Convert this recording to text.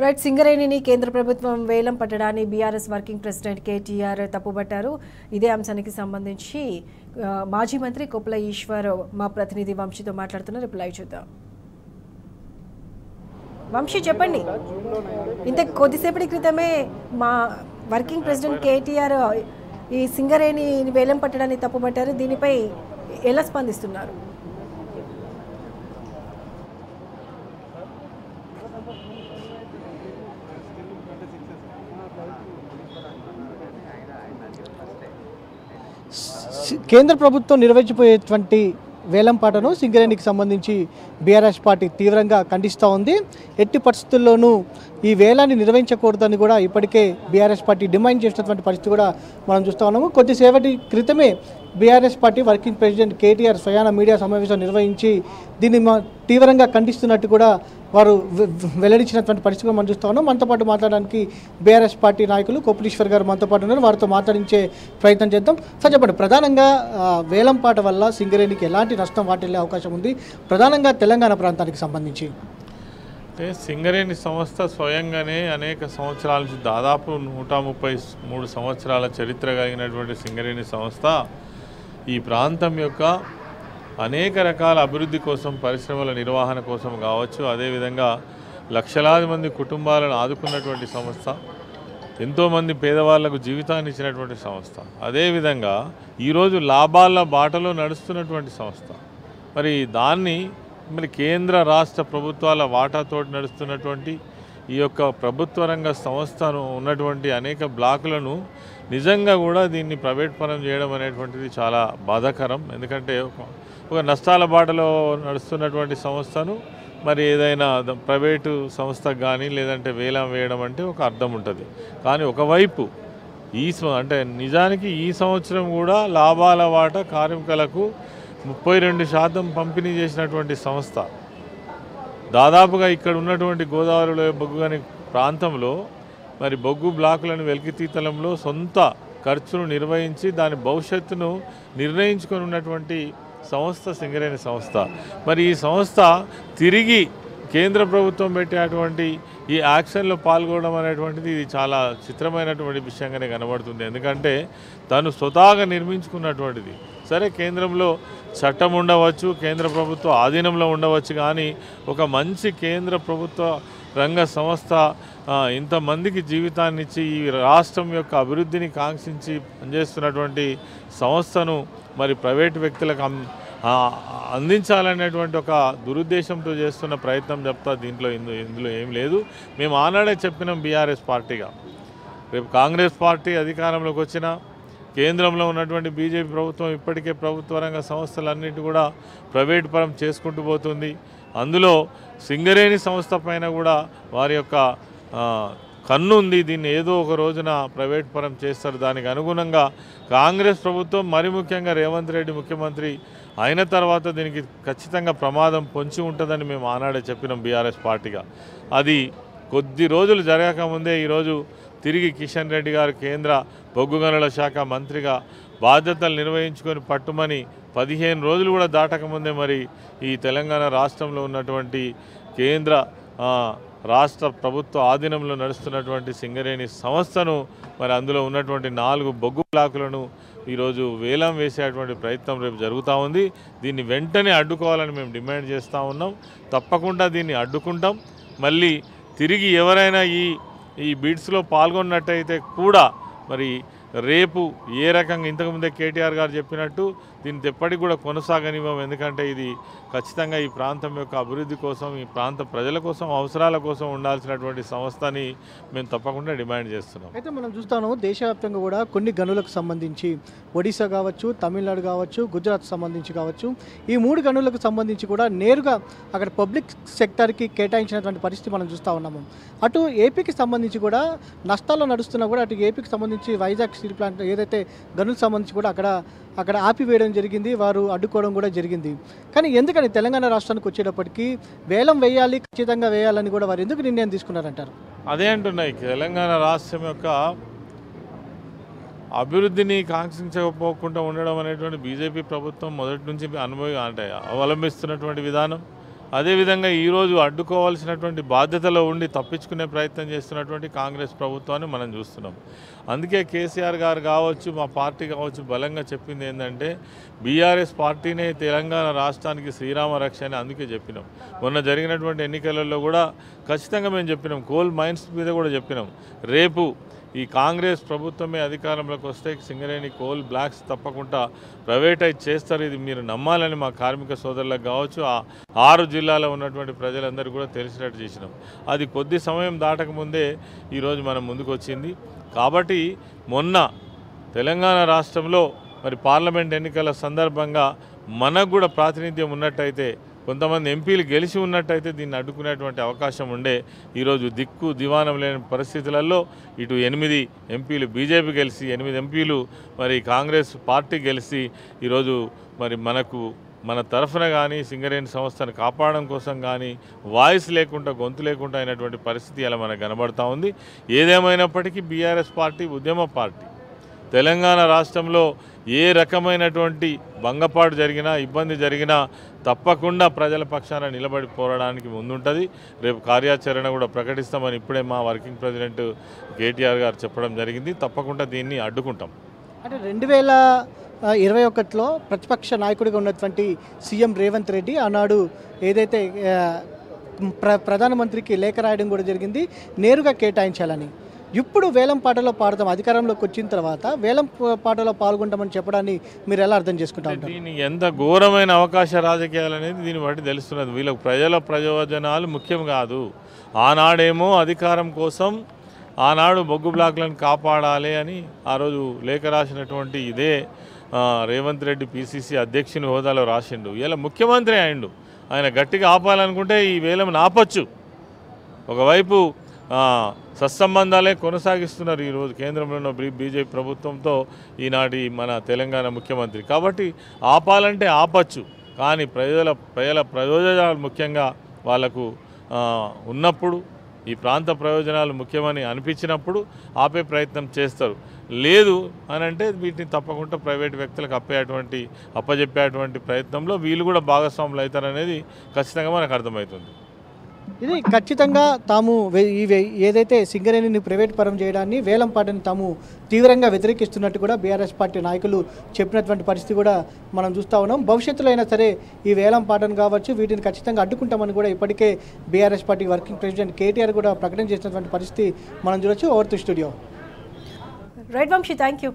Right సింగరేణిని కేంద్ర ప్రభుత్వం వేలం పట్టడాన్ని బీఆర్ఎస్ వర్కింగ్ ప్రెసిడెంట్ కేటీఆర్ తప్పుబట్టారు. ఇదే అంశానికి సంబంధించి మాజీ మంత్రి కొప్పుల ఈశ్వర్ మా ప్రతినిధి వంశీతో మాట్లాడుతున్నారు. రిప్లై చూద్దాం. వంశీ చెప్పండి. ఇంత కొద్దిసేపటి క్రితమే మా వర్కింగ్ ప్రెసిడెంట్ కేటీఆర్ ఈ సింగరేణి వేలం పట్టడాన్ని తప్పుబట్టారు. దీనిపై ఎలా స్పందిస్తున్నారు? కేంద్ర ప్రభుత్వం నిర్వహించబోయేటువంటి వేలంపాటను సింగరేణికి సంబంధించి బీఆర్ఎస్ పార్టీ తీవ్రంగా ఖండిస్తూ ఉంది. ఎట్టి పరిస్థితుల్లోనూ ఈ వేలాన్ని నిర్వహించకూడదని కూడా ఇప్పటికే బీఆర్ఎస్ పార్టీ డిమాండ్ చేసినటువంటి పరిస్థితి కూడా మనం చూస్తూ ఉన్నాము. కొద్దిసేపటి క్రితమే BRS party working president KTR స్వయాన మీడియా సమావేశం నిర్వహించి దీన్ని తీవ్రంగా ఖండిస్తున్నట్టు కూడా వారు వెల్లడించినటువంటి పరిస్థితి మనం చూస్తూ ఉన్నాం. మనతో పాటు మాట్లాడడానికి బీఆర్ఎస్ పార్టీ నాయకులు కొప్పులీశ్వర్ గారు మనతో పాటు ఉన్నారు. వారితో మాట్లాడించే ప్రయత్నం చేద్దాం. సార్ చెప్పండి, ప్రధానంగా వేలంపాట వల్ల సింగరేణికి ఎలాంటి నష్టం వాటిల్లే అవకాశం ఉంది, ప్రధానంగా తెలంగాణ ప్రాంతానికి సంబంధించి? అంటే సింగరేణి సంస్థ స్వయంగానే అనేక సంవత్సరాల నుంచి దాదాపు 133 సంవత్సరాల చరిత్ర కలిగినటువంటి సింగరేణి సంస్థ ఈ ప్రాంతం యొక్క అనేక రకాల అభివృద్ధి కోసం, పరిశ్రమల నిర్వహణ కోసం కావచ్చు, అదేవిధంగా లక్షలాది మంది కుటుంబాలను ఆదుకున్నటువంటి సంస్థ, ఎంతోమంది పేదవాళ్లకు జీవితాన్ని ఇచ్చినటువంటి సంస్థ, అదేవిధంగా ఈరోజు లాభాల బాటలో నడుస్తున్నటువంటి సంస్థ. దాన్ని కేంద్ర రాష్ట్ర ప్రభుత్వాల వాటాతోటి నడుస్తున్నటువంటి ఈ యొక్క ప్రభుత్వ రంగ సంస్థను ఉన్నటువంటి అనేక బ్లాకులను నిజంగా కూడా దీన్ని ప్రైవేట్ పరం చేయడం అనేటువంటిది చాలా బాధాకరం. ఎందుకంటే ఒక నష్టాల బాటలో నడుస్తున్నటువంటి సంస్థను ఏదైనా ప్రైవేటు సంస్థకు కానీ లేదంటే వేలం వేయడం అంటే ఒక అర్థం ఉంటుంది. కానీ ఒకవైపు అంటే నిజానికి ఈ సంవత్సరం కూడా లాభాల వాటా కార్మికులకు 32% పంపిణీ చేసినటువంటి సంస్థ. దాదాపుగా ఇక్కడ ఉన్నటువంటి గోదావరిలో బొగ్గుగని ప్రాంతంలో బొగ్గు బ్లాకులను వెలికితీతలంలో సొంత ఖర్చును నిర్వహించి దాని భవిష్యత్తును నిర్ణయించుకొని ఉన్నటువంటి సంస్థ సింగరేణి సంస్థ. ఈ సంస్థ తిరిగి కేంద్ర ప్రభుత్వం పెట్టేటువంటి ఈ యాక్షన్లో పాల్గొనడం అనేటువంటిది ఇది చాలా చిత్రమైనటువంటి విషయంగానే కనబడుతుంది. ఎందుకంటే తను స్వతహాగా నిర్మించుకున్నటువంటిది. సరే, కేంద్రంలో చట్టం ఉండవచ్చు, కేంద్ర ప్రభుత్వ ఆధీనంలో ఉండవచ్చు, కానీ ఒక మంచి కేంద్ర ప్రభుత్వ రంగ సంస్థ ఇంతమందికి జీవితాన్ని ఇచ్చి ఈ రాష్ట్రం యొక్క అభివృద్ధిని కాంక్షించి పనిచేస్తున్నటువంటి సంస్థను ప్రైవేటు వ్యక్తులకు అందించాలనేటువంటి ఒక దురుద్దేశంతో చేస్తున్న ప్రయత్నం చెప్తా. ఇందులో ఏం లేదు. మేము ఆనాడే చెప్పినాం బీఆర్ఎస్ పార్టీగా, రేపు కాంగ్రెస్ పార్టీ అధికారంలోకి వచ్చినా కేంద్రంలో ఉన్నటువంటి బీజేపీ ప్రభుత్వం ఇప్పటికే ప్రభుత్వ రంగ సంస్థలన్నిటి కూడా ప్రైవేట్ పరం చేసుకుంటూ పోతుంది. అందులో సింగరేణి సంస్థ పైన కూడా వారి యొక్క కన్ను ఉంది. దీన్ని ఏదో ఒక రోజున ప్రైవేట్ పరం చేస్తారు. దానికి అనుగుణంగా కాంగ్రెస్ ప్రభుత్వం, మరి ముఖ్యంగా రేవంత్ రెడ్డి ముఖ్యమంత్రి అయిన తర్వాత దీనికి ఖచ్చితంగా ప్రమాదం పొంచి ఉంటుందని మేము ఆనాడే చెప్పినాం బీఆర్ఎస్ పార్టీగా. అది కొద్ది రోజులు జరగకముందే ఈరోజు తిరిగి కిషన్ రెడ్డి గారు కేంద్ర బొగ్గు గనుల శాఖ మంత్రిగా బాధ్యతలు నిర్వహించుకొని పట్టుమని 15 రోజులు కూడా దాటకముందే ఈ తెలంగాణ రాష్ట్రంలో ఉన్నటువంటి కేంద్ర రాష్ట్ర ప్రభుత్వ ఆధీనంలో నడుస్తున్నటువంటి సింగరేణి సంస్థను అందులో ఉన్నటువంటి 4 బొగ్గు బ్లాకులను ఈరోజు వేలం వేసేటువంటి ప్రయత్నం రేపు జరుగుతూ ఉంది. దీన్ని వెంటనే అడ్డుకోవాలని మేము డిమాండ్ చేస్తూ ఉన్నాం. తప్పకుండా దీన్ని అడ్డుకుంటాం. మళ్ళీ తిరిగి ఎవరైనా ఈ బిడ్స్లో పాల్గొన్నట్టయితే కూడా రేపు ఏ రకంగా ఇంతకుముందే కేటీఆర్ గారు చెప్పినట్టు దీన్ని ఎప్పటికి కూడా కొనసాగనివ్వం. ఎందుకంటే ఇది ఖచ్చితంగా ఈ ప్రాంతం యొక్క అభివృద్ధి కోసం, ఈ ప్రాంత ప్రజల కోసం, అవసరాల కోసం ఉండాల్సినటువంటి సంస్థని మేము తప్పకుండా డిమాండ్ చేస్తున్నాం. అయితే మనం చూస్తాను, దేశవ్యాప్తంగా కూడా కొన్ని గనులకు సంబంధించి ఒడిశా కావచ్చు, తమిళనాడు కావచ్చు, గుజరాత్ సంబంధించి కావచ్చు, ఈ 3 గనులకు సంబంధించి కూడా నేరుగా అక్కడ పబ్లిక్ సెక్టర్కి కేటాయించినటువంటి పరిస్థితి మనం చూస్తూ ఉన్నాము. అటు ఏపీకి సంబంధించి కూడా నష్టాల్లో నడుస్తున్నా కూడా అటు ఏపీకి సంబంధించి వైజాగ్ స్టీల్ ప్లాంట్ ఏదైతే గనులకు సంబంధించి కూడా అక్కడ ఆపివేయడం జరిగింది, వారు అడ్డుకోవడం కూడా జరిగింది. కానీ ఎందుకని తెలంగాణ రాష్ట్రానికి వచ్చేటప్పటికి వేలం వేయాలి, ఖచ్చితంగా వేయాలని కూడా వారు ఎందుకు నిర్ణయం తీసుకున్నారంటారు? అదే అంటున్నాయి, తెలంగాణ రాష్ట్రం యొక్క అభివృద్ధిని కాంక్షించకపోకుండా ఉండడం అనేటువంటి బీజేపీ ప్రభుత్వం మొదటి నుంచి అవలంబిస్తున్నటువంటి విధానం. అదేవిధంగా ఈరోజు అడ్డుకోవాల్సినటువంటి బాధ్యతలో ఉండి తప్పించుకునే ప్రయత్నం చేస్తున్నటువంటి కాంగ్రెస్ ప్రభుత్వాన్ని మనం చూస్తున్నాం. అందుకే కేసీఆర్ గారు కావచ్చు, మా పార్టీ కావచ్చు, బలంగా చెప్పింది ఏంటంటే బీఆర్ఎస్ పార్టీనే తెలంగాణ రాష్ట్రానికి శ్రీరామ రక్ష అని అందుకే చెప్పినాం. మొన్న జరిగినటువంటి ఎన్నికలలో కూడా ఖచ్చితంగా మేము చెప్పినాం, కోల్ మైన్స్ మీద కూడా చెప్పినాం. రేపు ఈ కాంగ్రెస్ ప్రభుత్వమే అధికారంలోకి వస్తే సింగరేణి కోల్ బ్లాక్స్ తప్పకుండా ప్రైవేటైజ్ చేస్తారు, ఇది మీరు నమ్మాలని మా కార్మిక సోదరులకు కావచ్చు, 6 జిల్లాలో ఉన్నటువంటి ప్రజలందరూ కూడా తెలిసినట్టు చేసినాం. అది కొద్ది సమయం దాటకముందే ఈరోజు మనం ముందుకు వచ్చింది. కాబట్టి మొన్న తెలంగాణ రాష్ట్రంలో మరి పార్లమెంట్ ఎన్నికల సందర్భంగా మనకు కూడా ప్రాతినిధ్యం ఉన్నట్టయితే, కొంతమంది ఎంపీలు గెలిచి ఉన్నట్టయితే దీన్ని అడ్డుకునేటువంటి అవకాశం ఉండే. ఈరోజు దిక్కు దివానం లేని పరిస్థితులలో ఇటు 8 ఎంపీలు బీజేపీ గెలిచి, 8 ఎంపీలు మరి కాంగ్రెస్ పార్టీ గెలిచి ఈరోజు మరి మన తరఫున కానీ సింగరేణి సంస్థను కాపాడడం కోసం కానీ వాయిస్ లేకుండా, గొంతు లేకుండా అయినటువంటి పరిస్థితి అలా మనకు కనబడతా ఉంది. ఏదేమైనప్పటికీ బీఆర్ఎస్ పార్టీ ఉద్యమ పార్టీ. తెలంగాణ రాష్ట్రంలో ఏ రకమైనటువంటి భంగపాటు జరిగినా, ఇబ్బంది జరిగినా తప్పకుండా ప్రజల పక్షాన నిలబడి పోరాడానికి ముందుంటుంది. రేపు కార్యాచరణ కూడా ప్రకటిస్తామని ఇప్పుడే మా వర్కింగ్ ప్రెసిడెంట్ కేటీఆర్ గారు చెప్పడం జరిగింది. తప్పకుండా దీన్ని అడ్డుకుంటాం. అంటే 2021లో ప్రతిపక్ష నాయకుడిగా ఉన్నటువంటి సీఎం రేవంత్ రెడ్డి ఆనాడు ఏదైతే ప్రధానమంత్రికి లేఖ రాయడం కూడా జరిగింది, నేరుగా కేటాయించాలని. ఇప్పుడు వేలం పాటలో పాడతాం, అధికారంలోకి వచ్చిన తర్వాత వేలం పాటలో పాల్గొంటామని చెప్పడాన్ని మీరు ఎలా అర్థం చేసుకుంటా ఉంటారు? దీని ఎంత ఘోరమైన అవకాశ రాజకీయాలు అనేది దీన్ని బట్టి తెలుస్తున్నది. వీళ్ళకు ప్రజల ప్రయోజనాలు ముఖ్యం కాదు. ఆనాడేమో అధికారం కోసం, ఆనాడు బొగ్గు బ్లాక్లను కాపాడాలి అని ఆ రోజు లేఖ రాసినటువంటి ఇదే రేవంత్ రెడ్డి పిసిసి అధ్యక్షుని హోదాలో రాసిండు. ఇలా ముఖ్యమంత్రి అయిండు. ఆయన గట్టిగా ఆపాలనుకుంటే ఈ వేలం ఆపచ్చు. ఒకవైపు సత్సంబంధాలే కొనసాగిస్తున్నారు ఈరోజు కేంద్రంలో ఉన్న బీజేపీ ప్రభుత్వంతో ఈనాటి మన తెలంగాణ ముఖ్యమంత్రి. కాబట్టి ఆపాలంటే ఆపచ్చు, కానీ ప్రజల ప్రయోజనాలు ముఖ్యంగా వాళ్లకు ఉన్నప్పుడు, ఈ ప్రాంత ప్రయోజనాలు ముఖ్యమని అనిపించినప్పుడు ఆపే ప్రయత్నం చేస్తారు. లేదు అని అంటే వీటిని తప్పకుండా ప్రైవేట్ వ్యక్తులకు అప్పజెప్పేటువంటి ప్రయత్నంలో వీళ్ళు కూడా భాగస్వాములు అవుతారనేది ఖచ్చితంగా మనకు అర్థమవుతుంది. ఇది ఖచ్చితంగా తాము ఏదైతే సింగరేణిని ప్రైవేట్ పరం చేయడాన్ని, వేలం పాటని తాము తీవ్రంగా వ్యతిరేకిస్తున్నట్టు కూడా బీఆర్ఎస్ పార్టీ నాయకులు చెప్పినటువంటి పరిస్థితి కూడా మనం చూస్తూ ఉన్నాం. భవిష్యత్తులో అయినా సరే ఈ వేలం పాటను కావచ్చు వీటిని ఖచ్చితంగా అడ్డుకుంటామని కూడా ఇప్పటికే BRS party working president KTR కూడా ప్రకటన చేసినటువంటి పరిస్థితి మనం చూడొచ్చు. Over to studio. Right Vamshi, thank you.